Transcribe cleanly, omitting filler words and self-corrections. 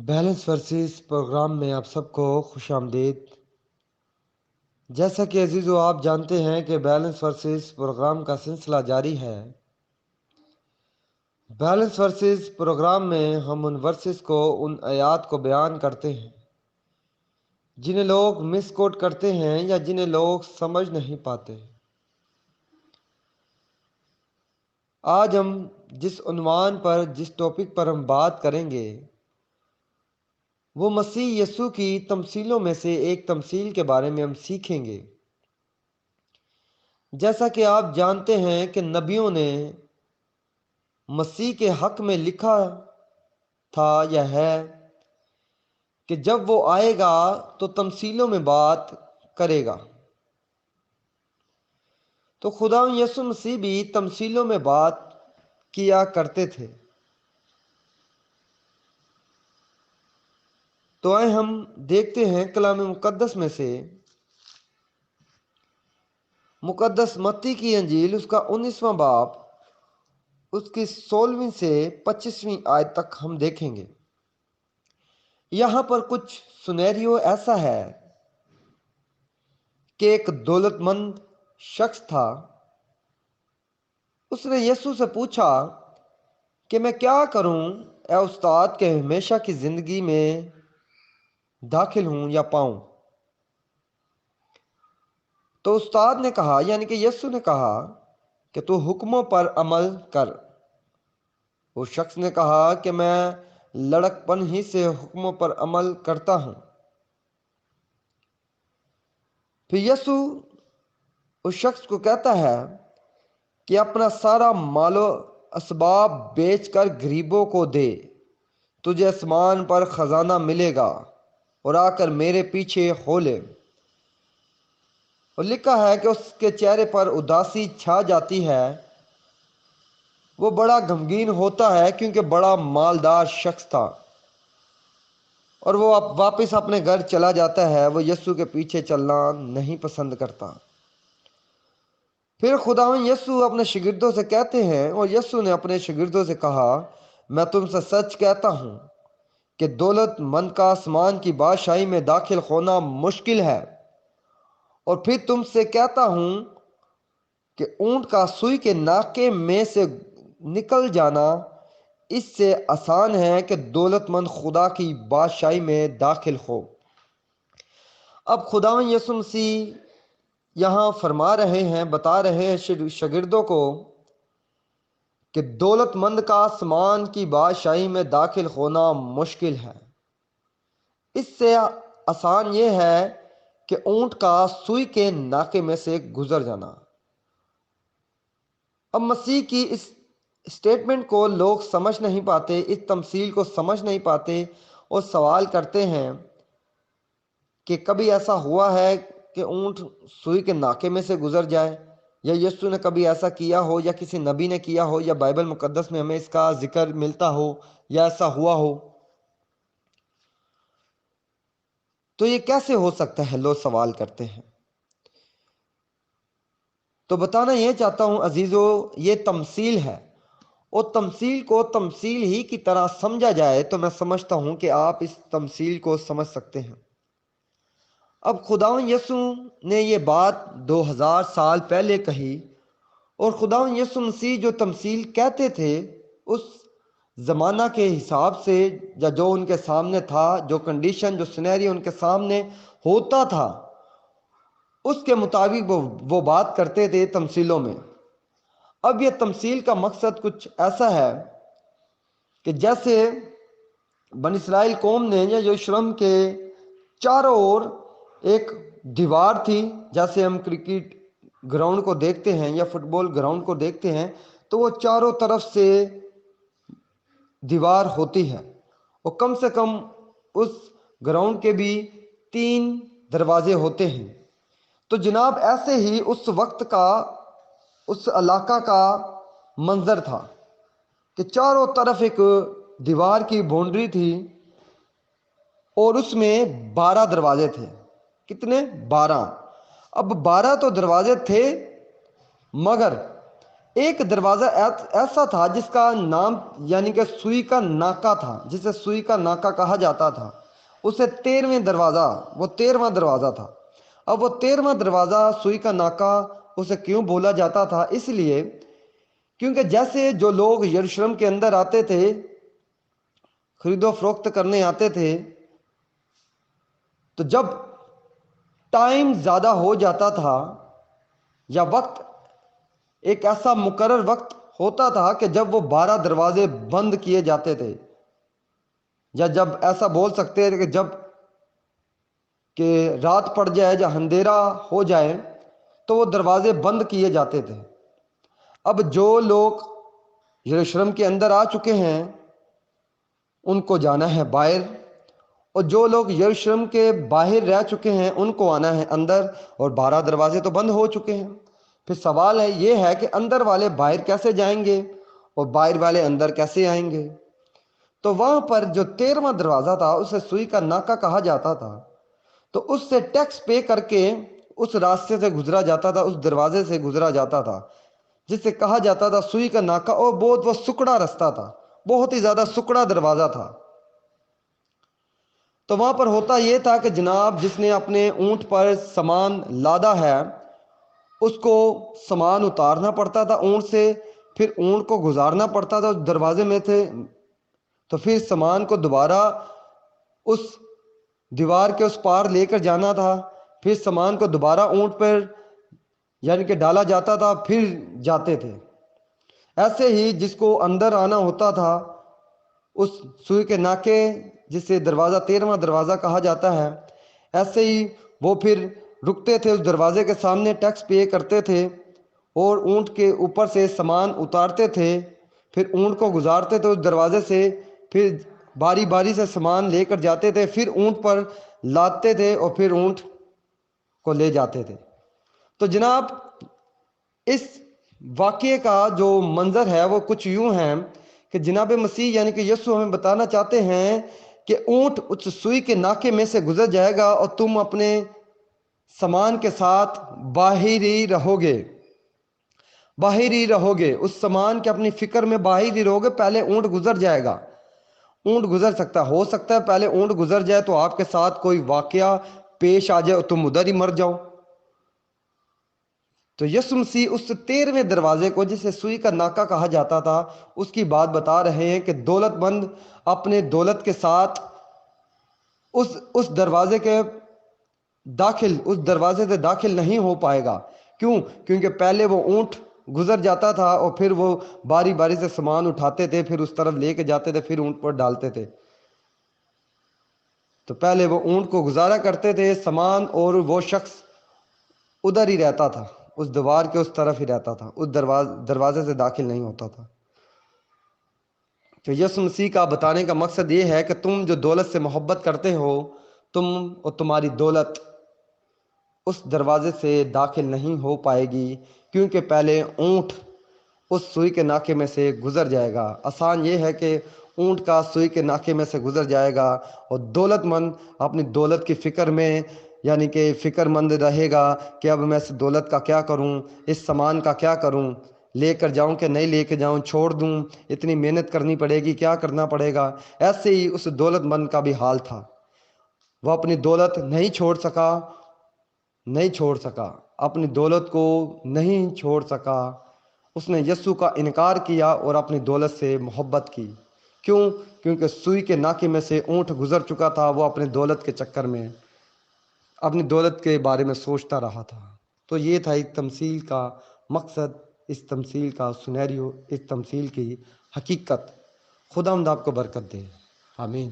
Balance versus programme میں آپ سب کو خوش آمدید۔ جیسا کہ عزیزو آپ جانتے ہیں کہ بیلنس ورسز پروگرام کا سلسلہ جاری ہے۔ بیلنس ورسز پروگرام میں ہم ان ورسز کو، ان آیات کو بیان کرتے ہیں جنہیں لوگ مس کوٹ کرتے ہیں یا جنہیں لوگ سمجھ نہیں پاتے۔ آج ہم جس عنوان پر، جس ٹاپک پر ہم بات کریں گے وہ مسیح یسوع کی تمثیلوں میں سے ایک تمثیل کے بارے میں ہم سیکھیں گے۔ جیسا کہ آپ جانتے ہیں کہ نبیوں نے مسیح کے حق میں لکھا تھا یا ہے کہ جب وہ آئے گا تو تمثیلوں میں بات کرے گا۔ تو خدا یسوع مسیح بھی تمثیلوں میں بات کیا کرتے تھے۔ تو آئے ہم دیکھتے ہیں کلام مقدس میں سے مقدس متی کی انجیل، اس کا 19واں باب، اس کی 16ویں سے 25ویں آیت تک ہم دیکھیں گے۔ یہاں پر کچھ سنیریو ایسا ہے کہ ایک دولت مند شخص تھا۔ اس نے یسوع سے پوچھا کہ میں کیا کروں اے استاد کہ ہمیشہ کی زندگی میں داخل ہوں یا پاؤں۔ تو استاد نے کہا، یعنی کہ یسوع نے کہا کہ تو حکموں پر عمل کر۔ اس شخص نے کہا کہ میں لڑک پن ہی سے حکموں پر عمل کرتا ہوں۔ پھر یسوع اس شخص کو کہتا ہے کہ اپنا سارا مال و اسباب بیچ کر غریبوں کو دے، تجھے آسمان پر خزانہ ملے گا، اور آ کر میرے پیچھے ہو لے۔ اور لکھا ہے کہ اس کے چہرے پر اداسی چھا جاتی ہے، وہ بڑا غمگین ہوتا ہے کیونکہ بڑا مالدار شخص تھا، اور وہ اب واپس اپنے گھر چلا جاتا ہے۔ وہ یسوع کے پیچھے چلنا نہیں پسند کرتا۔ پھر خداوند یسوع اپنے شاگردوں سے کہتے ہیں، اور یسوع نے اپنے شاگردوں سے کہا، میں تم سے سچ کہتا ہوں کہ دولت مند کا آسمان کی بادشاہی میں داخل ہونا مشکل ہے۔ اور پھر تم سے کہتا ہوں کہ اونٹ کا سوئی کے ناکے میں سے نکل جانا اس سے آسان ہے کہ دولت مند خدا کی بادشاہی میں داخل ہو۔ اب خداوند یسوع مسیح یہاں فرما رہے ہیں، بتا رہے ہیں شاگردوں کو کہ دولت مند کا آسمان کی بادشاہی میں داخل ہونا مشکل ہے۔ اس سے آسان یہ ہے کہ اونٹ کا سوئی کے ناکے میں سے گزر جانا۔ اب مسیح کی اس اسٹیٹمنٹ کو لوگ سمجھ نہیں پاتے، اس تمثیل کو سمجھ نہیں پاتے، اور سوال کرتے ہیں کہ کبھی ایسا ہوا ہے کہ اونٹ سوئی کے ناکے میں سے گزر جائے، یا یسوع نے کبھی ایسا کیا ہو، یا کسی نبی نے کیا ہو، یا بائبل مقدس میں ہمیں اس کا ذکر ملتا ہو، یا ایسا ہوا ہو۔ تو یہ کیسے ہو سکتا ہے، لوگ سوال کرتے ہیں۔ تو بتانا یہ چاہتا ہوں عزیزو، یہ تمثیل ہے، اور تمثیل کو تمثیل ہی کی طرح سمجھا جائے تو میں سمجھتا ہوں کہ آپ اس تمثیل کو سمجھ سکتے ہیں۔ اب خداوند یسوع نے یہ بات 2000 سال پہلے کہی، اور خداوند یسوع مسیح جو تمثیل کہتے تھے اس زمانہ کے حساب سے، یا جو ان کے سامنے تھا، جو کنڈیشن، جو سینیریو ان کے سامنے ہوتا تھا، اس کے مطابق وہ بات کرتے تھے تمثیلوں میں۔ اب یہ تمثیل کا مقصد کچھ ایسا ہے کہ جیسے بنی اسرائیل قوم نے یا یروشلم کے چاروں اور ایک دیوار تھی، جیسے ہم کرکٹ گراؤنڈ کو دیکھتے ہیں یا فٹ بال گراؤنڈ کو دیکھتے ہیں، تو وہ چاروں طرف سے دیوار ہوتی ہے، اور کم سے کم اس گراؤنڈ کے بھی 3 دروازے ہوتے ہیں۔ تو جناب ایسے ہی اس وقت کا، اس علاقہ کا منظر تھا کہ چاروں طرف ایک دیوار کی باؤنڈری تھی، اور اس میں 12 دروازے تھے۔ کتنے؟ 12۔ اب 12 تو دروازے تھے، مگر ایک دروازہ ایسا تھا جس کا نام یعنی کہ سوئی کا ناکا تھا، جسے سوئی کا ناکا کہا جاتا تھا، اسے 13واں دروازہ، وہ 13واں دروازہ تھا۔ اب وہ 13واں دروازہ سوئی کا ناکا اسے کیوں بولا جاتا تھا؟ اس لیے کیونکہ جیسے جو لوگ یروشلم کے اندر آتے تھے، خرید و فروخت کرنے آتے تھے، تو جب ٹائم زیادہ ہو جاتا تھا یا وقت ایک ایسا مقرر وقت ہوتا تھا کہ جب وہ 12 دروازے بند کیے جاتے تھے، یا جب ایسا بول سکتے ہیں کہ جب کہ رات پڑ جائے یا اندھیرا ہو جائے تو وہ دروازے بند کیے جاتے تھے۔ اب جو لوگ یروشلم کے اندر آ چکے ہیں ان کو جانا ہے باہر، اور جو لوگ یروشلم کے باہر رہ چکے ہیں ان کو آنا ہے اندر، اور 12 دروازے تو بند ہو چکے ہیں۔ پھر سوال یہ ہے کہ اندر والے باہر کیسے جائیں گے اور باہر والے اندر کیسے آئیں گے؟ تو وہاں پر جو 13واں دروازہ تھا اسے سوئی کا ناکا کہا جاتا تھا، تو اس سے ٹیکس پے کر کے اس راستے سے گزرا جاتا تھا، اس دروازے سے گزرا جاتا تھا، جس سے کہا جاتا تھا سوئی کا ناکا، اور بہت وہ سکڑا رستہ تھا، بہت ہی زیادہ سکڑا دروازہ تھا۔ تو وہاں پر ہوتا یہ تھا کہ جناب جس نے اپنے اونٹ پر سامان لادا ہے اس کو سامان اتارنا پڑتا تھا اونٹ سے، پھر اونٹ کو گزارنا پڑتا تھا اس دروازے میں سے، تو پھر سامان کو دوبارہ اس دیوار کے اس پار لے کر جانا تھا، پھر سامان کو دوبارہ اونٹ پر یعنی کہ ڈالا جاتا تھا، پھر جاتے تھے۔ ایسے ہی جس کو اندر آنا ہوتا تھا اس سوئی کے ناکے جسے دروازہ 13واں دروازہ کہا جاتا ہے، ایسے ہی وہ پھر رکتے تھے اس دروازے کے سامنے، ٹیکس پے کرتے تھے اور اونٹ کے اوپر سے سامان اتارتے تھے، پھر اونٹ کو گزارتے تھے اس دروازے سے، پھر باری باری سے سامان لے کر جاتے تھے، پھر اونٹ پر لادتے تھے اور پھر اونٹ کو لے جاتے تھے۔ تو جناب اس واقعے کا جو منظر ہے وہ کچھ یوں ہے کہ جناب مسیح یعنی کہ یسوع ہمیں بتانا چاہتے ہیں کہ اونٹ اس سوئی کے ناکے میں سے گزر جائے گا اور تم اپنے سامان کے ساتھ باہر ہی رہو گے، باہر ہی رہو گے، اس سامان کے اپنی فکر میں باہر ہی رہو گے۔ پہلے اونٹ گزر جائے گا، اونٹ گزر سکتا ہے، ہو سکتا ہے پہلے اونٹ گزر جائے تو آپ کے ساتھ کوئی واقعہ پیش آ جائے اور تم ادھر ہی مر جاؤ۔ تو یسوع مسیح اس 13ویں دروازے کو جسے سوئی کا ناکا کہا جاتا تھا اس کی بات بتا رہے ہیں کہ دولت مند اپنے دولت کے ساتھ اس دروازے کے داخل، اس دروازے سے داخل نہیں ہو پائے گا۔ کیوں؟ کیونکہ پہلے وہ اونٹ گزر جاتا تھا اور پھر وہ باری باری سے سامان اٹھاتے تھے، پھر اس طرف لے کے جاتے تھے، پھر اونٹ پر ڈالتے تھے۔ تو پہلے وہ اونٹ کو گزارا کرتے تھے سامان، اور وہ شخص ادھر ہی رہتا تھا، اس دیوار کے اس طرف ہی رہتا تھا، اس دروازے سے داخل نہیں ہوتا تھا۔ تو یسوع مسیح کا بتانے کا مقصد یہ ہے کہ تم جو دولت سے محبت کرتے ہو، تم اور تمہاری دولت اس دروازے سے داخل نہیں ہو پائے گی، کیونکہ پہلے اونٹ اس سوئی کے ناکے میں سے گزر جائے گا۔ آسان یہ ہے کہ اونٹ کا سوئی کے ناکے میں سے گزر جائے گا، اور دولت مند اپنی دولت کی فکر میں یعنی کہ فکر مند رہے گا کہ اب میں اس دولت کا کیا کروں، اس سامان کا کیا کروں، لے کر جاؤں کہ نہیں لے کے جاؤں، چھوڑ دوں، اتنی محنت کرنی پڑے گی، کیا کرنا پڑے گا۔ ایسے ہی اس دولت مند کا بھی حال تھا، وہ اپنی دولت نہیں چھوڑ سکا، اپنی دولت کو نہیں چھوڑ سکا۔ اس نے یسوع کا انکار کیا اور اپنی دولت سے محبت کی۔ کیوں؟ کیونکہ سوئی کے ناکے میں سے اونٹ گزر چکا تھا، وہ اپنے دولت کے چکر میں اپنی دولت کے بارے میں سوچتا رہا تھا۔ تو یہ تھا اس تمثیل کا مقصد، اس تمثیل کا سنیریو، اس تمثیل کی حقیقت۔ خدا آپ کو برکت دے، آمین۔